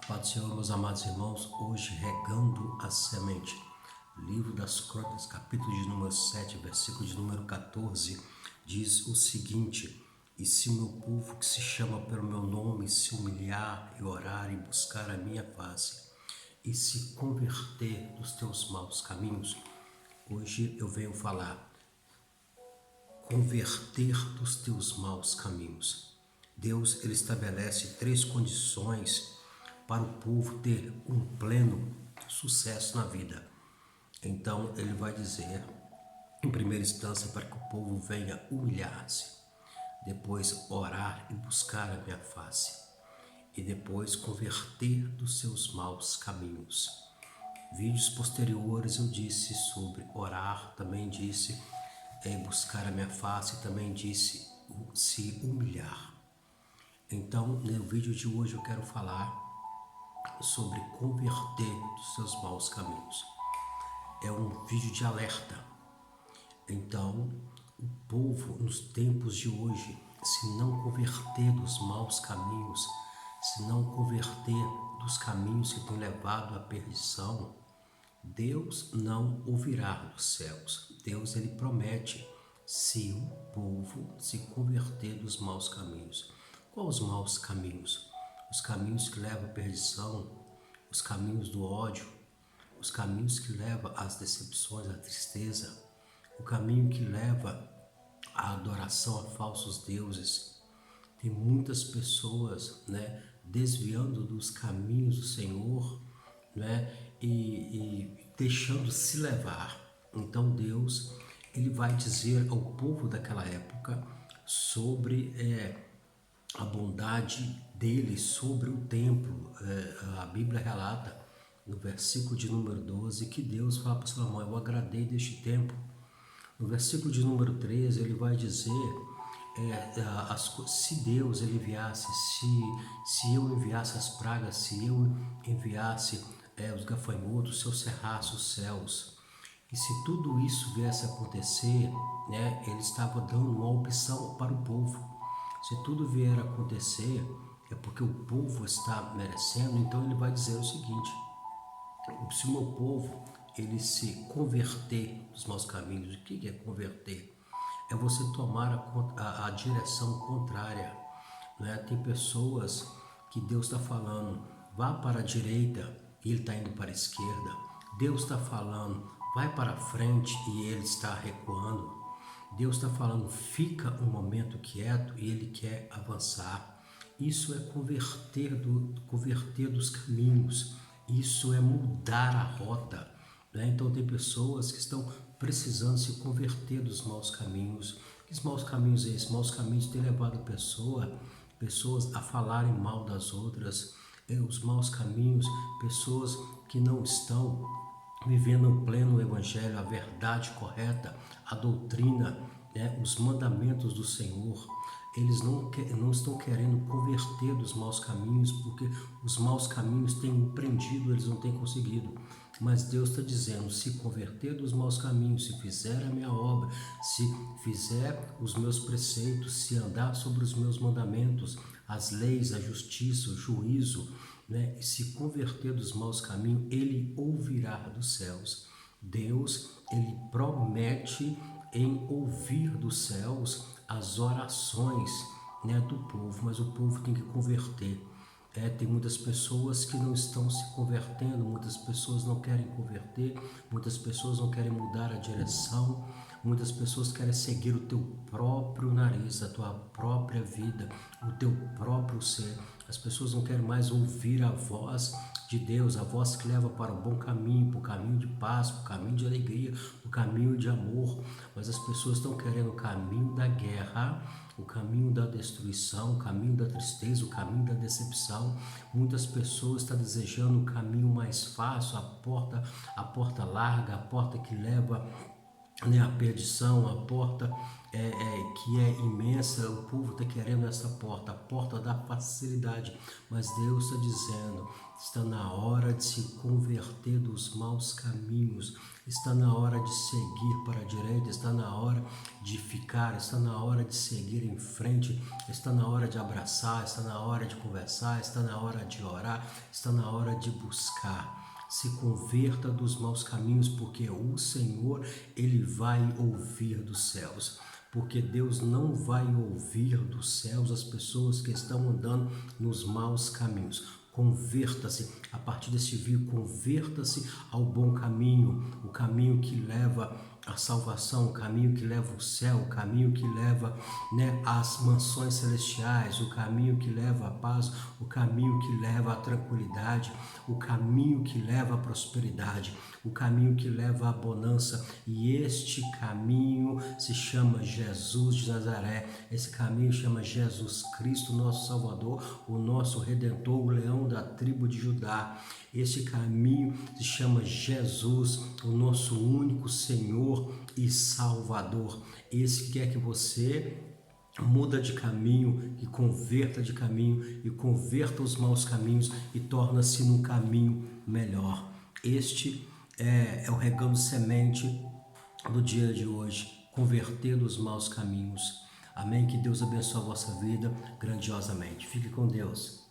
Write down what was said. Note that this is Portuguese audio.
Pai do Senhor, meus amados irmãos, hoje regando a semente. Livro das Crônicas, capítulo de número 7, versículo de número 14, diz o seguinte: E se o meu povo que se chama pelo meu nome se humilhar e orar e buscar a minha face, e se converter dos teus maus caminhos, hoje eu venho falar, converter dos teus maus caminhos. Deus, ele estabelece 3 condições para o povo ter um pleno sucesso na vida. Então ele vai dizer, em primeira instância, para que o povo venha humilhar-se, depois orar e buscar a minha face, e depois converter dos seus maus caminhos. Vídeos posteriores eu disse sobre orar, também disse buscar a minha face, também disse se humilhar. Então, no vídeo de hoje eu quero falar sobre converter dos seus maus caminhos. É um vídeo de alerta. Então, o povo nos tempos de hoje, se não converter dos maus caminhos, se não converter dos caminhos que têm levado à perdição, Deus não ouvirá dos céus. Deus, ele promete se o povo se converter dos maus caminhos. Quais os maus caminhos? Os caminhos que levam à perdição, os caminhos do ódio, os caminhos que levam às decepções, à tristeza, o caminho que leva à adoração a falsos deuses. Tem muitas pessoas, desviando dos caminhos do Senhor, e deixando se levar. Então Deus, ele vai dizer ao povo daquela época sobre a bondade dele sobre o templo. A Bíblia relata no versículo de número 12 que Deus fala para Salomão: eu agradei deste templo. No versículo de número 13 ele vai dizer se Deus ele enviasse, se eu enviasse as pragas, se eu enviasse os gafanhotos, se eu cerrasse os céus. E se tudo isso viesse a acontecer, ele estava dando uma opção para o povo. Se tudo vier a acontecer, é porque o povo está merecendo. Então ele vai dizer o seguinte: se o meu povo ele se converter dos maus caminhos. O que é converter? É você tomar a direção contrária. Tem pessoas que Deus está falando, vá para a direita, e ele está indo para a esquerda. Deus está falando, vai para a frente, e ele está recuando. Deus está falando, fica um momento quieto, e ele quer avançar. Isso é converter dos caminhos. Isso é mudar a rota. Então tem pessoas que estão precisando se converter dos maus caminhos. Que maus caminhos é esses? Maus caminhos têm levado pessoas a falarem mal das outras. Os maus caminhos, pessoas que não estão vivendo o pleno evangelho, a verdade correta, a doutrina, os mandamentos do Senhor. Eles não estão querendo converter dos maus caminhos, porque os maus caminhos têm empreendido, eles não têm conseguido. Mas Deus está dizendo, se converter dos maus caminhos, se fizer a minha obra, se fizer os meus preceitos, se andar sobre os meus mandamentos, as leis, a justiça, o juízo, e se converter dos maus caminhos, ele ouvirá dos céus. Deus, ele promete em ouvir dos céus as orações do povo, mas o povo tem que converter. Tem muitas pessoas que não estão se convertendo, muitas pessoas não querem converter, muitas pessoas não querem mudar a direção, muitas pessoas querem seguir o teu próprio nariz, a tua própria vida, o teu próprio ser. As pessoas não querem mais ouvir a voz de Deus, a voz que leva para o bom caminho, para o caminho de paz, para o caminho de alegria, para o caminho de amor. Mas as pessoas estão querendo o caminho da guerra, o caminho da destruição, o caminho da tristeza, o caminho da decepção. Muitas pessoas estão desejando o caminho mais fácil, a porta larga, a porta que leva né, a perdição, a porta que é imensa. O povo está querendo essa porta, a porta da facilidade, mas Deus está dizendo: está na hora de se converter dos maus caminhos, está na hora de seguir para a direita, está na hora de ficar, está na hora de seguir em frente, está na hora de abraçar, está na hora de conversar, está na hora de orar, está na hora de buscar. Se converta dos maus caminhos, porque o Senhor, Ele vai ouvir dos céus. Porque Deus não vai ouvir dos céus as pessoas que estão andando nos maus caminhos. Converta-se, a partir desse vídeo, converta-se ao bom caminho, o caminho que leva à salvação, o caminho que leva ao céu, o caminho que leva, né, às mansões celestiais, o caminho que leva à paz, o caminho que leva à tranquilidade, o caminho que leva à prosperidade, o caminho que leva à bonança. E este caminho se chama Jesus de Nazaré. Esse caminho chama Jesus Cristo, nosso Salvador, o nosso Redentor, o leão da tribo de Judá. Este caminho se chama Jesus, o nosso único Senhor e Salvador. Esse que quer que você muda de caminho e converta de caminho e converta os maus caminhos e torna-se num caminho melhor. Este é o regando semente do dia de hoje, converter dos maus caminhos. Amém? Que Deus abençoe a vossa vida grandiosamente. Fique com Deus.